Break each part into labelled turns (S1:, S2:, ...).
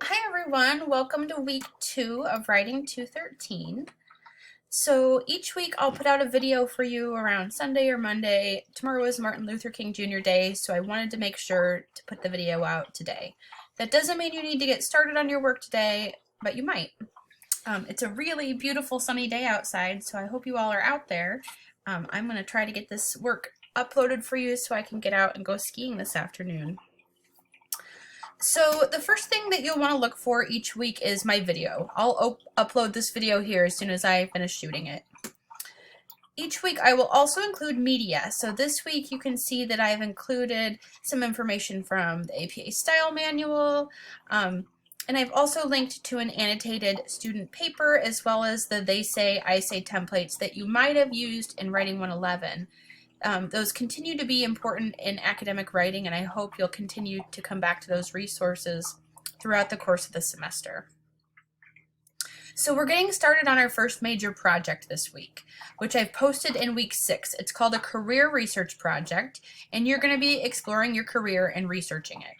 S1: Hi everyone, welcome to week 2 of Writing 213. So each week I'll put out a video for you around Sunday or Monday. Tomorrow is Martin Luther King Jr. Day, so I wanted to make sure to put the video out today. That doesn't mean you need to get started on your work today, but you might. It's a really beautiful sunny day outside, so I hope you all are out there. I'm going to try to get this work uploaded for you so I can get out and go skiing this afternoon. So the first thing that you'll want to look for each week is my video. I'll upload this video here as soon as I finish shooting it. Each week I will also include media. So this week you can see that I've included some information from the APA style manual, and I've also linked to an annotated student paper as well as the They Say, I Say templates that you might have used in Writing 111. Those continue to be important in academic writing, and I hope you'll continue to come back to those resources throughout the course of the semester. So we're getting started on our first major project this week, which I've posted in week 6. It's called a career research project, and you're going to be exploring your career and researching it.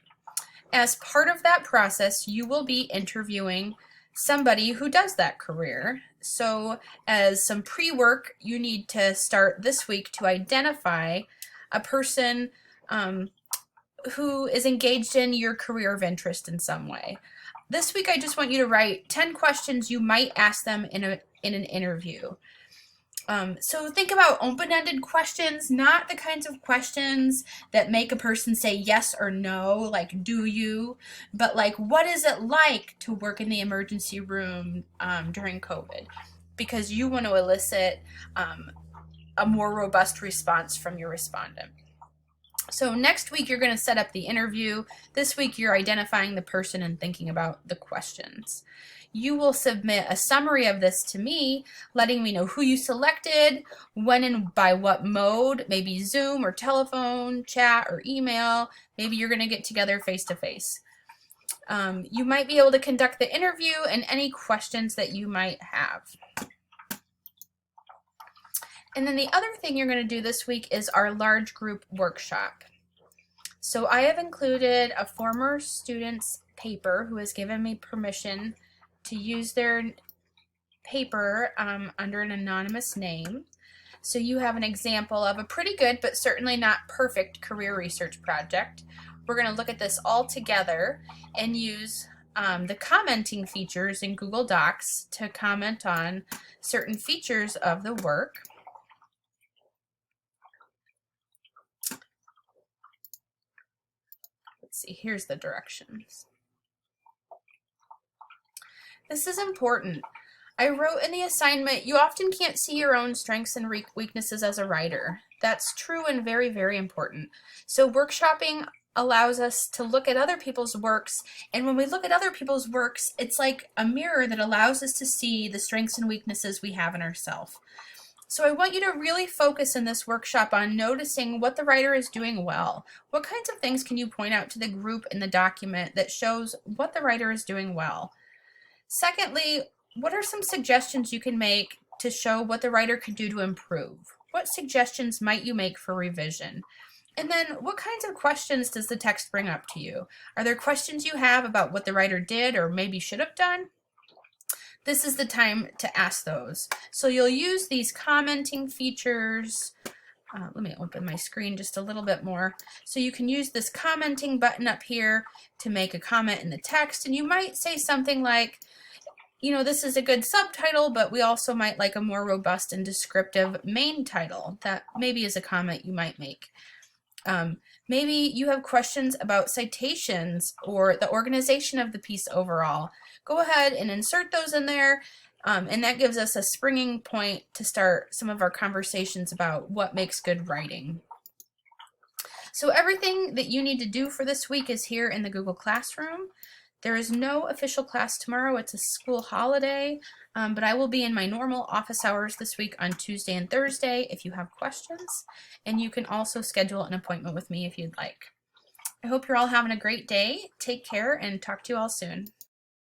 S1: As part of that process, you will be interviewing somebody who does that career. So as some pre-work, you need to start this week to identify a person who is engaged in your career of interest in some way. This week I just want you to write 10 questions you might ask them in an interview. So think about open-ended questions, not the kinds of questions that make a person say yes or no, like do you, but like what is it like to work in the emergency room during COVID? Because you want to elicit a more robust response from your respondent. So next week you're going to set up the interview. This week you're identifying the person and thinking about the questions. You will submit a summary of this to me, letting me know who you selected, when and by what mode, maybe Zoom or telephone, chat or email. Maybe you're going to get together face-to-face. You might be able to conduct the interview and any questions that you might have. And then the other thing you're going to do this week is our large group workshop. So I have included a former student's paper who has given me permission to use their paper under an anonymous name. So you have an example of a pretty good but certainly not perfect career research project. We're going to look at this all together and use the commenting features in Google Docs to comment on certain features of the work. Let's see, here's the directions. This is important. I wrote in the assignment, you often can't see your own strengths and weaknesses as a writer. That's true and very, very important. So workshopping allows us to look at other people's works, and when we look at other people's works, it's like a mirror that allows us to see the strengths and weaknesses we have in ourselves. So I want you to really focus in this workshop on noticing what the writer is doing well. What kinds of things can you point out to the group in the document that shows what the writer is doing well? Secondly, what are some suggestions you can make to show what the writer could do to improve? What suggestions might you make for revision? And then what kinds of questions does the text bring up to you? Are there questions you have about what the writer did or maybe should have done? This is the time to ask those. So you'll use these commenting features. Let me open my screen just a little bit more. So you can use this commenting button up here to make a comment in the text, and you might say something like, you know, this is a good subtitle, but we also might like a more robust and descriptive main title. That maybe is a comment you might make. Maybe you have questions about citations or the organization of the piece overall. Go ahead and insert those in there, and that gives us a springing point to start some of our conversations about what makes good writing. So everything that you need to do for this week is here in the Google Classroom. There is no official class tomorrow. It's a school holiday, but I will be in my normal office hours this week on Tuesday and Thursday if you have questions, and you can also schedule an appointment with me if you'd like. I hope you're all having a great day. Take care and talk to you all soon.